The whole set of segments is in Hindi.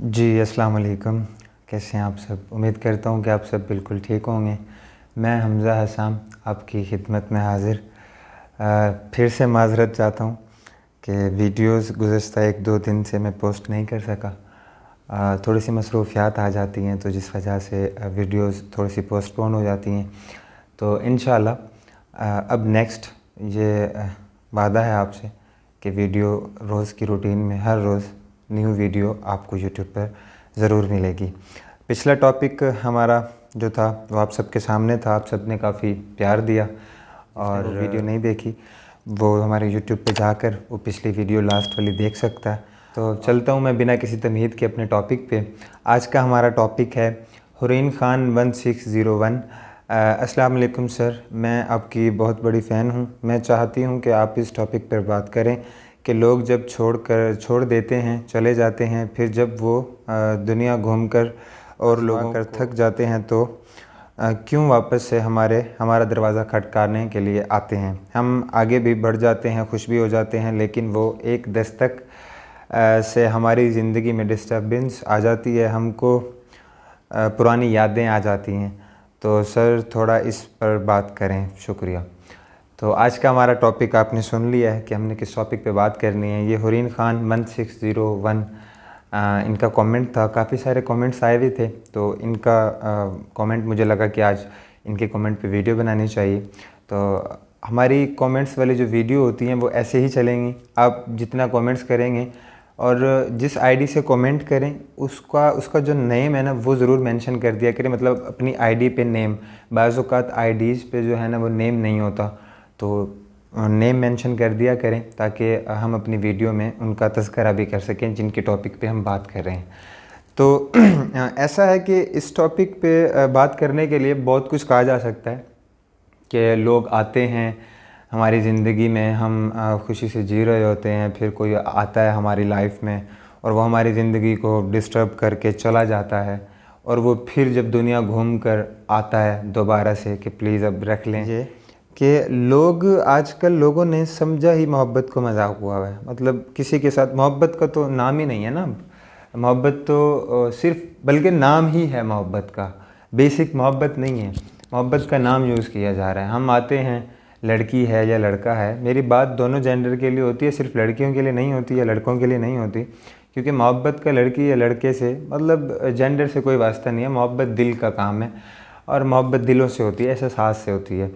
जी, अस्सलाम वालेकुम। कैसे हैं आप सब? उम्मीद करता हूँ कि आप सब बिल्कुल ठीक होंगे। मैं हमज़ा हसन आपकी खिदमत में हाज़िर। फिर से माज़रत चाहता हूँ कि वीडियोस गुज़श्ता 1-2 दिन से मैं पोस्ट नहीं कर सका। थोड़ी सी मसरूफ़ियात आ जाती हैं तो जिस वजह से वीडियोस थोड़ी सी पोस्टपोन हो जाती हैं। तो इंशाअल्लाह अब नेक्स्ट ये वादा है आपसे कि वीडियो रोज़ की रूटीन में हर रोज़ न्यू वीडियो आपको यूट्यूब पर ज़रूर मिलेगी। पिछला टॉपिक हमारा जो था वो आप सबके सामने था, आप सब ने काफ़ी प्यार दिया और वीडियो नहीं देखी वो हमारे यूट्यूब पे जाकर वो पिछली वीडियो लास्ट वाली देख सकता है। तो चलता हूँ मैं बिना किसी तमहीद के अपने टॉपिक पे। आज का हमारा टॉपिक है हुरैन खान 1601। अस्सलाम वालेकुम सर, मैं आपकी बहुत बड़ी फ़ैन हूँ। मैं चाहती हूँ कि आप इस टॉपिक पर बात करें कि लोग जब छोड़ देते हैं, चले जाते हैं, फिर जब वो दुनिया घूमकर और लोगों कर थक जाते हैं तो क्यों वापस से हमारा दरवाज़ा खटकाने के लिए आते हैं। हम आगे भी बढ़ जाते हैं, खुश भी हो जाते हैं, लेकिन वो एक दस्तक से हमारी ज़िंदगी में डिस्टर्बेंस आ जाती है, हमको पुरानी यादें आ जाती हैं। तो सर थोड़ा इस पर बात करें, शुक्रिया। तो आज का हमारा टॉपिक आपने सुन लिया है कि हमने किस टॉपिक पे बात करनी है। ये हुरैन खान 1601 इनका कमेंट था। काफ़ी सारे कमेंट्स आए हुए थे तो इनका कमेंट मुझे लगा कि आज इनके कमेंट पे वीडियो बनानी चाहिए। तो हमारी कमेंट्स वाली जो वीडियो होती हैं वो ऐसे ही चलेंगी। आप जितना कमेंट्स करेंगे और जिस आईडी से कमेंट करें उसका जो नेम है ना वो ज़रूर मेंशन कर दिया करें। मतलब अपनी आईडी पे नेम, बाज़ औक़ात आईडीज़ पे जो है ना वो नेम नहीं होता, तो नेम मेंशन कर दिया करें ताकि हम अपनी वीडियो में उनका तज़किरा भी कर सकें जिनके टॉपिक पे हम बात कर रहे हैं। तो ऐसा है कि इस टॉपिक पे बात करने के लिए बहुत कुछ कहा जा सकता है कि लोग आते हैं हमारी ज़िंदगी में, हम खुशी से जी रहे होते हैं, फिर कोई आता है हमारी लाइफ में और वो हमारी ज़िंदगी को डिस्टर्ब करके चला जाता है और वो फिर जब दुनिया घूम कर आता है दोबारा से कि प्लीज़ अब रख लें ये कि लोग आजकल लोगों ने समझा ही मोहब्बत को मजाक हुआ है। मतलब किसी के साथ मोहब्बत का तो नाम ही नहीं है ना, मोहब्बत तो सिर्फ बल्कि नाम ही है मोहब्बत का, बेसिक मोहब्बत नहीं है, मोहब्बत का नाम यूज़ किया जा रहा है। हम आते हैं, लड़की है या लड़का है, मेरी बात दोनों जेंडर के लिए होती है, सिर्फ लड़कियों के लिए नहीं होती या लड़कों के लिए नहीं होती, क्योंकि मोहब्बत का लड़की या लड़के से मतलब जेंडर से कोई वास्ता नहीं है। मोहब्बत दिल का काम है और मोहब्बत दिलों से होती है, एहसास से होती है।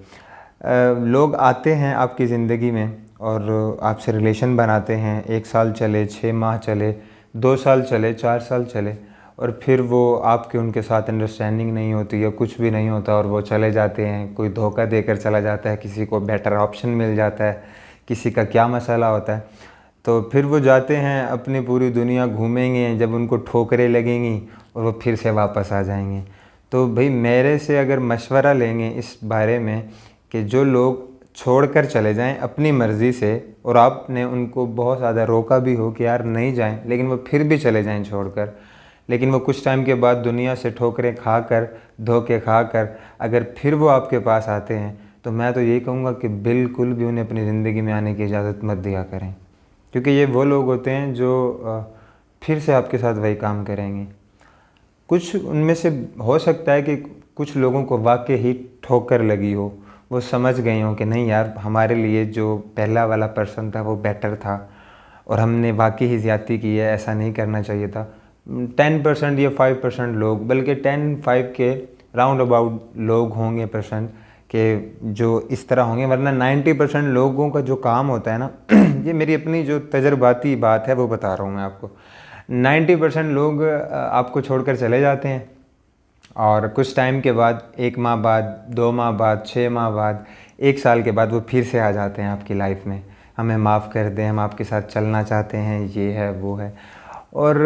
लोग आते हैं आपकी ज़िंदगी में और आपसे रिलेशन बनाते हैं, 1 साल चले, 6 माह चले, 2 साल चले, 4 साल चले और फिर वो आपके उनके साथ अंडरस्टैंडिंग नहीं होती या कुछ भी नहीं होता और वो चले जाते हैं। कोई धोखा देकर चला जाता है, किसी को बेटर ऑप्शन मिल जाता है, किसी का क्या मसला होता है, तो फिर वो जाते हैं, अपनी पूरी दुनिया घूमेंगे, जब उनको ठोकरें लगेंगी और वो फिर से वापस आ जाएंगे। तो भाई मेरे से अगर मशवरा लेंगे इस बारे में कि जो लोग छोड़कर चले जाएं अपनी मर्ज़ी से और आपने उनको बहुत ज़्यादा रोका भी हो कि यार नहीं जाएं, लेकिन वो फिर भी चले जाएं छोड़कर, लेकिन वो कुछ टाइम के बाद दुनिया से ठोकरें खाकर, धोखे खाकर अगर फिर वो आपके पास आते हैं तो मैं तो यही कहूँगा कि बिल्कुल भी उन्हें अपनी ज़िंदगी में आने की इजाज़त मत दिया करें, क्योंकि ये वो लोग होते हैं जो फिर से आपके साथ वही काम करेंगे। कुछ उनमें से हो सकता है कि कुछ लोगों को वाकई ही ठोकर लगी हो, वो समझ गए हों कि नहीं यार हमारे लिए जो पहला वाला पर्सन था वो बेटर था और हमने वाकई ही ज़्यादती की है, ऐसा नहीं करना चाहिए था। 10% या 5% लोग, बल्कि 10-5 के राउंड अबाउट लोग होंगे परसेंट कि जो इस तरह होंगे, वरना 90% लोगों का जो काम होता है ना ये मेरी अपनी जो तजर्बाती बात है वो बता रहा हूँ मैं आपको। 90% लोग आपको छोड़कर चले जाते हैं और कुछ टाइम के बाद, 1 माह बाद, 2 माह बाद, 6 माह बाद, 1 साल के बाद वो फिर से आ जाते हैं आपकी लाइफ में, हमें माफ़ कर दें, हम आपके साथ चलना चाहते हैं, ये है वो है। और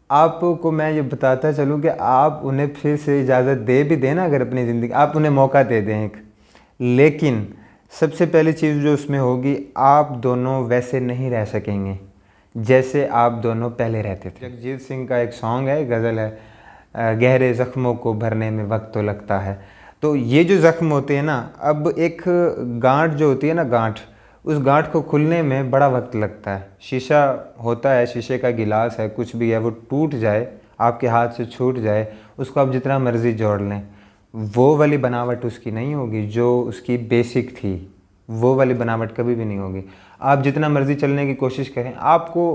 आपको मैं ये बताता चलूँ कि आप उन्हें फिर से इजाज़त दे भी देना, अगर अपनी ज़िंदगी आप उन्हें मौका दे दें एक, लेकिन सबसे पहली चीज़ जो उसमें होगी, आप दोनों वैसे नहीं रह सकेंगे जैसे आप दोनों पहले रहते थे। जगजीत सिंह का एक सॉन्ग है, गज़ल है, गहरे ज़ख्मों को भरने में वक्त तो लगता है। तो ये जो ज़ख्म होते हैं ना, अब एक गांठ जो होती है ना, गांठ, उस गांठ को खुलने में बड़ा वक्त लगता है। शीशा होता है, शीशे का गिलास है, कुछ भी है, वो टूट जाए, आपके हाथ से छूट जाए, उसको आप जितना मर्ज़ी जोड़ लें, वो वाली बनावट उसकी नहीं होगी जो उसकी बेसिक थी। वो वाली बनावट कभी भी नहीं होगी। आप जितना मर्ज़ी चलने की कोशिश करें, आपको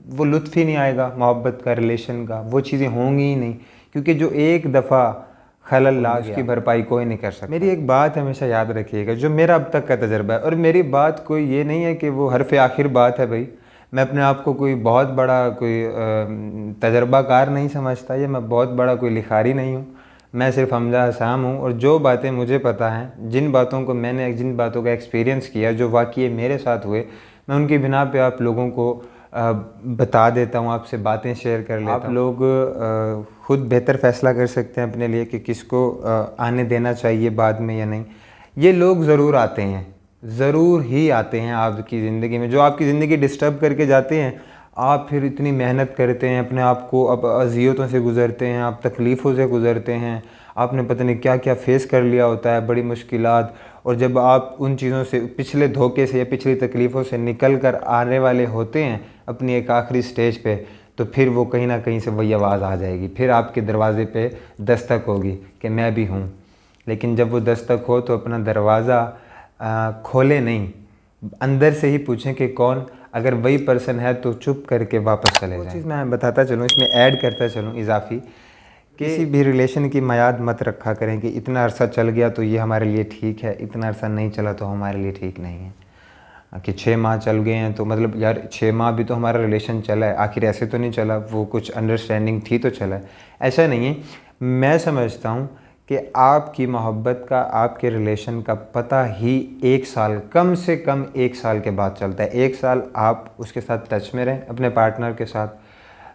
वो लुत्फ़ ही नहीं आएगा मोहब्बत का, रिलेशन का, वो चीज़ें होंगी ही नहीं, क्योंकि जो एक दफ़ा खलल ला गया उसकी भरपाई कोई नहीं कर सकता। मेरी एक बात हमेशा याद रखिएगा, जो मेरा अब तक का तजर्बा है, और मेरी बात कोई ये नहीं है कि वो हरफ़ आखिर बात है भाई, मैं अपने आप को कोई बहुत बड़ा कोई तजर्बाकार नहीं समझता, या मैं बहुत बड़ा कोई लिखारी नहीं हूँ। मैं सिर्फ हमजा हसाम हूँ, और जो बातें मुझे पता हैं, जिन बातों को मैंने जिन बातों का एक्सपीरियंस किया, जो वाक़ये मेरे साथ हुए, मैं उनकी बिना पे आप लोगों को बता देता हूँ, आपसे बातें शेयर कर लेता हूँ। आप लोग ख़ुद बेहतर फ़ैसला कर सकते हैं अपने लिए कि किसको आने देना चाहिए बाद में या नहीं। ये लोग ज़रूर आते हैं, ज़रूर ही आते हैं आपकी ज़िंदगी में, जो आपकी ज़िंदगी डिस्टर्ब करके जाते हैं। आप फिर इतनी मेहनत करते हैं, अपने आप को अब अज़ियतों से गुज़रते हैं, आप तकलीफ़ों से गुज़रते हैं, आपने पता नहीं क्या क्या फ़ेस कर लिया होता है, बड़ी मुश्किलात, और जब आप उन चीज़ों से, पिछले धोखे से या पिछली तकलीफ़ों से निकल कर आने वाले होते हैं अपनी एक आखिरी स्टेज पे, तो फिर वो कहीं ना कहीं से वही आवाज़ आ जाएगी, फिर आपके दरवाज़े पे दस्तक होगी कि मैं भी हूँ। लेकिन जब वो दस्तक हो तो अपना दरवाज़ा खोले नहीं, अंदर से ही पूछें कि कौन। अगर वही पर्सन है तो चुप करके वापस चले जाएं। चीज़ मैं बताता चलूँ, इसमें ऐड करता चलूँ इजाफी, किसी भी रिलेशन की मियाद मत रखा करें कि इतना अरसा चल गया तो ये हमारे लिए ठीक है, इतना अरसा नहीं चला तो हमारे लिए ठीक नहीं है। कि 6 माह चल गए हैं तो मतलब यार 6 माह भी तो हमारा रिलेशन चला है, आखिर ऐसे तो नहीं चला, वो कुछ अंडरस्टैंडिंग थी तो चला है। ऐसा नहीं है। मैं समझता हूँ कि आपकी मोहब्बत का, आपके रिलेशन का पता ही 1 साल, कम से कम 1 साल के बाद चलता है। 1 साल आप उसके साथ टच में रहें, अपने पार्टनर के साथ,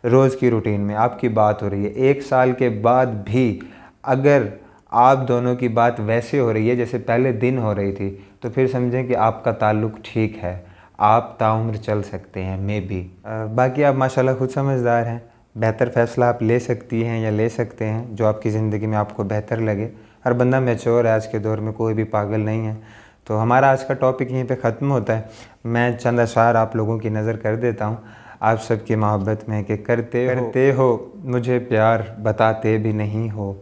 रोज़ की रूटीन में आपकी बात हो रही है। 1 साल के बाद भी अगर आप दोनों की बात वैसे हो रही है जैसे पहले दिन हो रही थी, तो फिर समझें कि आपका ताल्लुक़ ठीक है, आप ताउम्र चल सकते हैं, मे बी। बाकी आप माशाल्लाह खुद समझदार हैं, बेहतर फ़ैसला आप ले सकती हैं या ले सकते हैं जो आपकी ज़िंदगी में आपको बेहतर लगे। हर बंदा मैच्योर है आज के दौर में, कोई भी पागल नहीं है। तो हमारा आज का टॉपिक यहीं पे ख़त्म होता है। मैं चंद अशार आप लोगों की नज़र कर देता हूँ आप सबकी मोहब्बत में कि करते हो मुझे प्यार, बताते भी नहीं हो,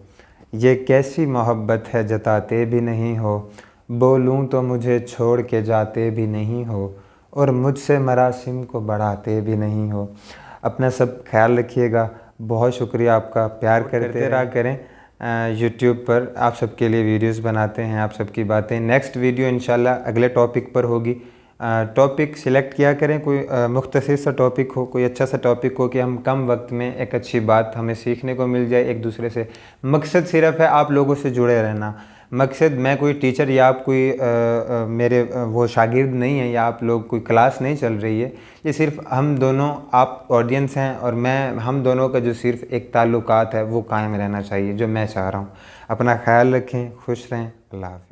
ये कैसी मोहब्बत है जताते भी नहीं हो, बोलूँ तो मुझे छोड़ के जाते भी नहीं हो, और मुझसे मरासिम को बढ़ाते भी नहीं हो। अपना सब ख्याल रखिएगा। बहुत शुक्रिया आपका, प्यार करते रहा करें। यूट्यूब पर आप सबके लिए वीडियोस बनाते हैं, आप सबकी बातें। नेक्स्ट वीडियो इंशाल्लाह अगले टॉपिक पर होगी। टॉपिक सिलेक्ट किया करें, कोई मुख्तसर सा टॉपिक हो, कोई अच्छा सा टॉपिक हो कि हम कम वक्त में एक अच्छी बात हमें सीखने को मिल जाए एक दूसरे से। मकसद सिर्फ है आप लोगों से जुड़े रहना। मकसद, मैं कोई टीचर या आप कोई मेरे वो शागिर्द नहीं है, या आप लोग कोई क्लास नहीं चल रही है। ये सिर्फ हम दोनों, आप ऑडियंस हैं और मैं, हम दोनों का जो सिर्फ एक ताल्लुकात है वो कायम रहना चाहिए, जो मैं चाह रहा हूँ। अपना ख्याल रखें, खुश रहें। अल्लाह हाफ़िज़।